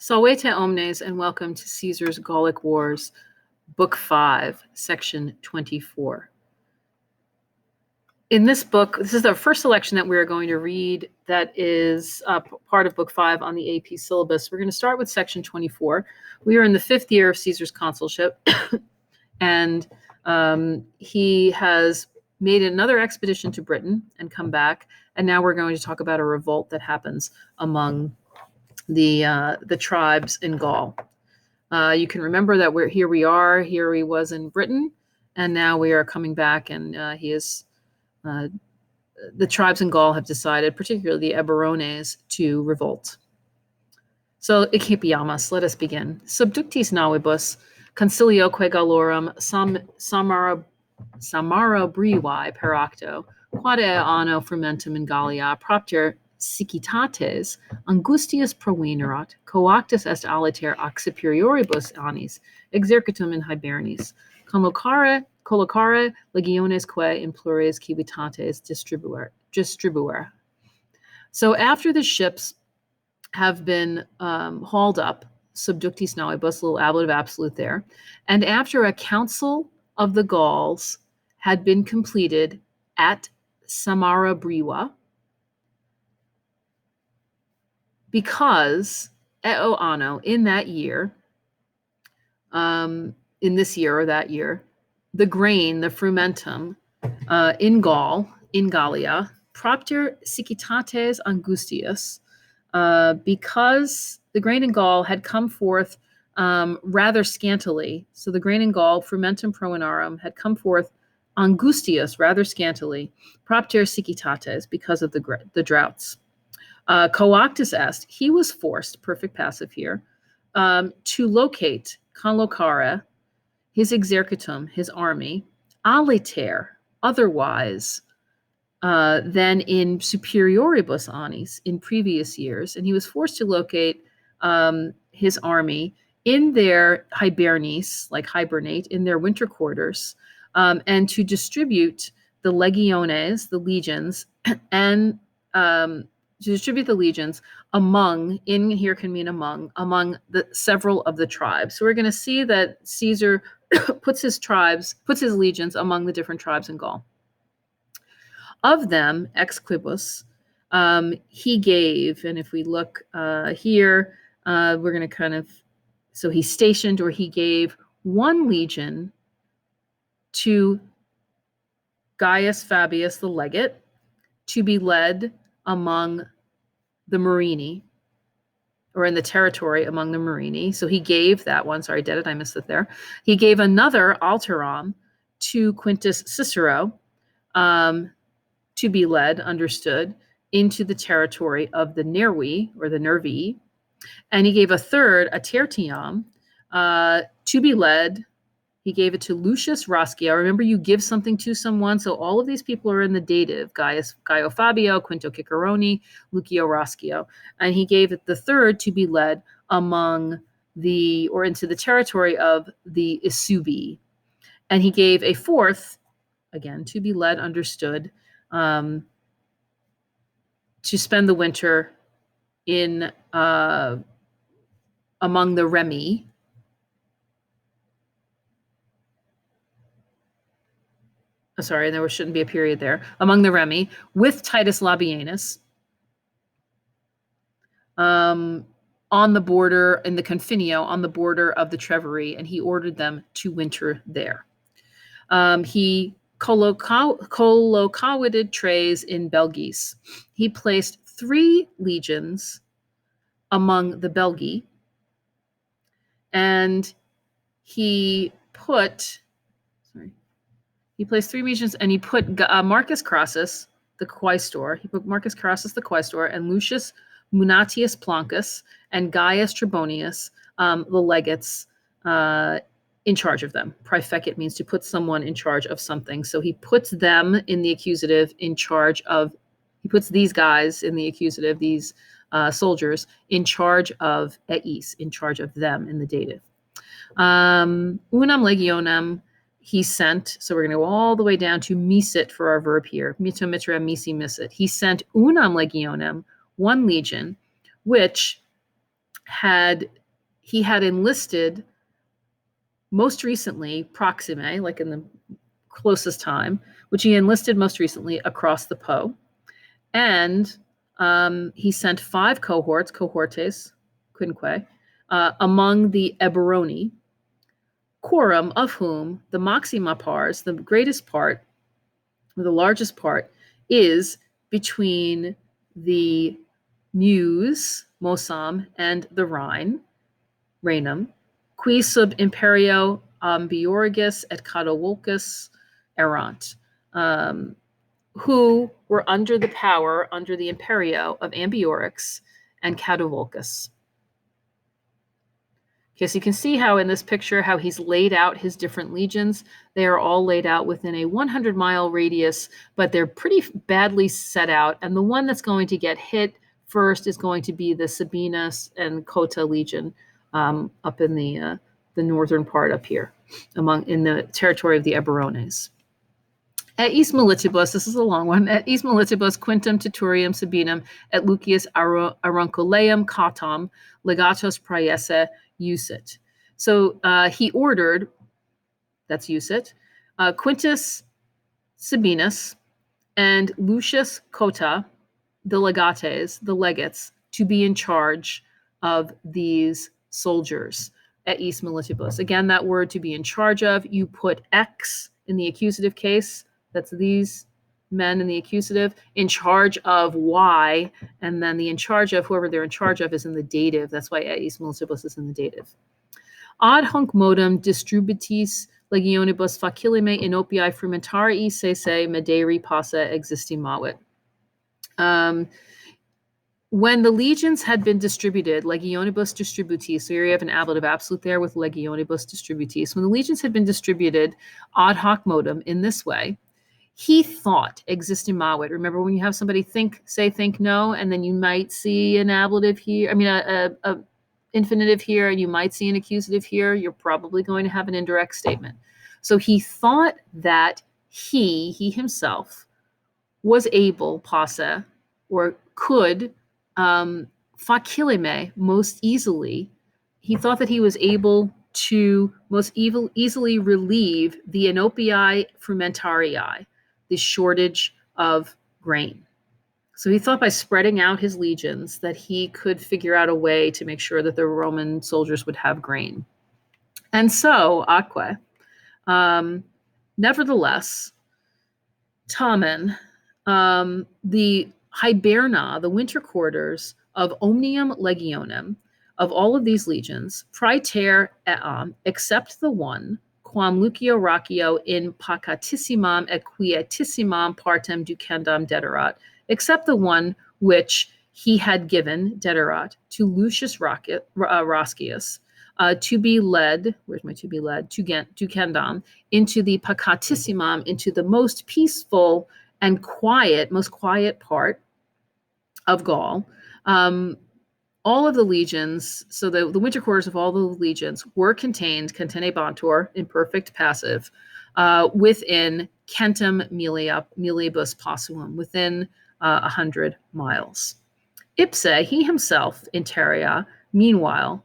Salvete omnes, and welcome to Caesar's Gallic Wars, Book 5, Section 24. In this book, this is the first selection that we're going to read that is part of Book 5 on the AP syllabus. We're going to start with Section 24. We are in the 5th year of Caesar's consulship, and he has made another expedition to Britain and come back, and now we're going to talk about a revolt that happens among the tribes in Gaul. You can remember that here he was in Britain, and now we are coming back, and the tribes in Gaul have decided, particularly the Eburones, to revolt. So, Icipiamus, let us begin. Subductis navibus, concilioque Gallorum, Samara brivi per acto, quade anno frumentum in Gallia, propter sicitates, angustias provenerat, coactus est aliter ac superioribus annis, exercitum in Hibernis, collocare legiones quae in plures civitates distribuere. So after the ships have been hauled up, subductis navibus, little ablative absolute there, and after a council of the Gauls had been completed at Samara brivi, because eo anno, in that year, in this year or that year, the grain, the frumentum, in Gaul, in Gallia, propter sicitates angustias, because the grain in Gaul had come forth rather scantily. So the grain in Gaul, frumentum provenarum, had come forth angustias, rather scantily, propter sicitates, because of the droughts. Coactus est, he was forced, perfect passive here, to locate, conlocare, his exercitum, his army, aliter, otherwise than in superioribus annis, in previous years. And he was forced to locate his army in their Hibernis, like hibernate, in their winter quarters, and to distribute the legiones, the legions, and to distribute the legions among, in here can mean among the several of the tribes. So we're going to see that Caesar puts his legions among the different tribes in Gaul. Of them, ex quibus, he gave, and if we look here, we're going to so he stationed, or he gave, one legion to Gaius Fabius the legate to be led among the Morini, or in the territory among the Morini. So he gave that one. Sorry, I missed it there. He gave another alteram to Quintus Cicero to be led, understood, into the territory of the Nervi, or the Nervii. And he gave a third, a tertium, to be led. He gave it to Lucius Roscio. Remember, you give something to someone. So all of these people are in the dative: Gaio Fabio, Quinto Cicerone, Lucio Roscio. And he gave it the third to be led among into the territory of the Isubi. And he gave a fourth, again, to be led, understood, to spend the winter in among the Remi. Sorry, there shouldn't be a period there. Among the Remi, with Titus Labienus, on the border, in the Confinio, on the border of the Treveri, and he ordered them to winter there. He collocated trays in Belgis. He placed 3 legions among the Belgi, and he placed 3 legions, and he put Marcus Crassus, the quaestor. He put Marcus Crassus, the quaestor, and Lucius Munatius Plancus, and Gaius Trebonius, the legates, in charge of them. Praefecit means to put someone in charge of something. So he puts them in the accusative he puts these guys in the accusative, these soldiers, in charge of eis, in charge of them in the dative. Unam legionem, he sent, so we're going to go all the way down to misit for our verb here. Mito mitra misi misit. He sent unam legionem, 1 legion, which had enlisted most recently Proxime, like in the closest time, which he enlisted most recently across the Po. And he sent 5 cohortes, quinque, among the Eberoni, quorum of whom the maxima pars, the greatest part, the largest part, is between the Meuse, Mosam, and the Rhine, Rhenum, qui sub imperio Ambiorigis et Catovolcus erant, who were under the power, under the imperio of Ambiorix and Catovolcus. Okay, so you can see how in this picture, how he's laid out his different legions. They are all laid out within a 100-mile radius, but they're pretty badly set out. And the one that's going to get hit first is going to be the Sabinus and Cota legion up in the northern part up here, in the territory of the Eburones. At East Militibus, this is a long one, at East Militibus quintum titurium sabinum et Lucius Arunculeum catam legatos praese usit. So he ordered, that's usit, Quintus Sabinus and Lucius Cotta, the legates, to be in charge of these soldiers at East Militibus. Again, that word to be in charge of, you put X in the accusative case. That's these men in the accusative, in charge of Y, and then the in charge of, whoever they're in charge of, is in the dative. That's why at East Militibus is in the dative. Ad hunc modum distributis legionibus facilime inopiae frumentarii sese mederi passa existimavit. When the legions had been distributed, legionibus distributis, so here you have an ablative absolute there with legionibus distributis. When the legions had been distributed ad hoc modum in this way, he thought existimavit. Remember when you have somebody think no, and then you might see an ablative here, a infinitive here, and you might see an accusative here, you're probably going to have an indirect statement. So he thought that he himself was able, passa, or could, facilime, most easily, he thought that he was able to most easily relieve the inopiae frumentarii, the shortage of grain. So he thought by spreading out his legions that he could figure out a way to make sure that the Roman soldiers would have grain. And so, atque, nevertheless, tamen, the hiberna, the winter quarters of omnium legionem, of all of these legions, praeter eam, except the one, quam Lucio Raccio in pacatissimam et quietissimam partem ducendam dederat, except the one which he had given, dederat, to Lucius Roscius, to be led, where's my to be led, to ducendam, into the pacatissimam, into the most peaceful and most quiet part of Gaul. All of the legions, so the winter quarters of all the legions were contenebantur, imperfect passive, within centum milibus possuum, within 100 miles. Ipse, he himself, interia, meanwhile,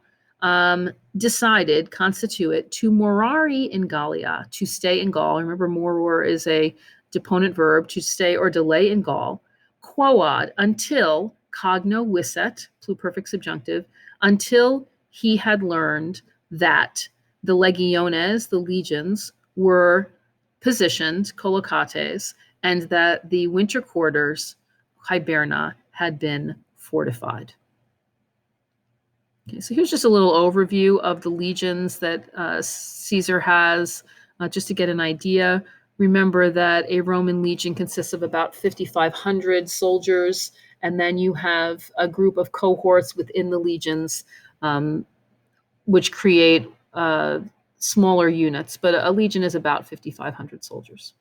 decided, constituit, to morari in Gallia, to stay in Gaul. Remember, moror is a deponent verb, to stay or delay in Gaul, quoad, until cogno viset, pluperfect subjunctive, until he had learned that the legiones, the legions, were positioned, collocates, and that the winter quarters, hiberna, had been fortified. Okay, so here's just a little overview of the legions that Caesar has, just to get an idea. Remember that a Roman legion consists of about 5,500 soldiers, and then you have a group of cohorts within the legions, which create smaller units, but a legion is about 5,500 soldiers.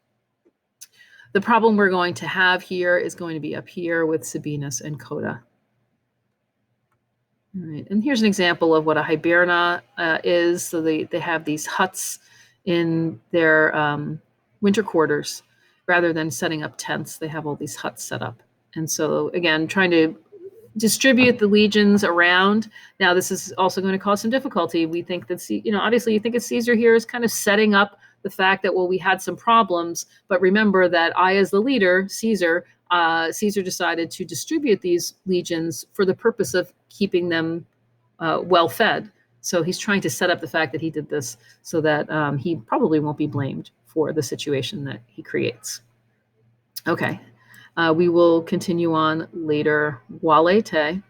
The problem we're going to have here is going to be up here with Sabinus and Cotta. All right, and here's an example of what a hiberna is. So they have these huts in their winter quarters. Rather than setting up tents, they have all these huts set up. And so again, trying to distribute the legions around. Now, this is also going to cause some difficulty. We think that, obviously you think of Caesar here is kind of setting up the fact that, well, we had some problems, but remember that I, as the leader, Caesar decided to distribute these legions for the purpose of keeping them well fed. So he's trying to set up the fact that he did this so that he probably won't be blamed for the situation that he creates. Okay. We will continue on later. Walete.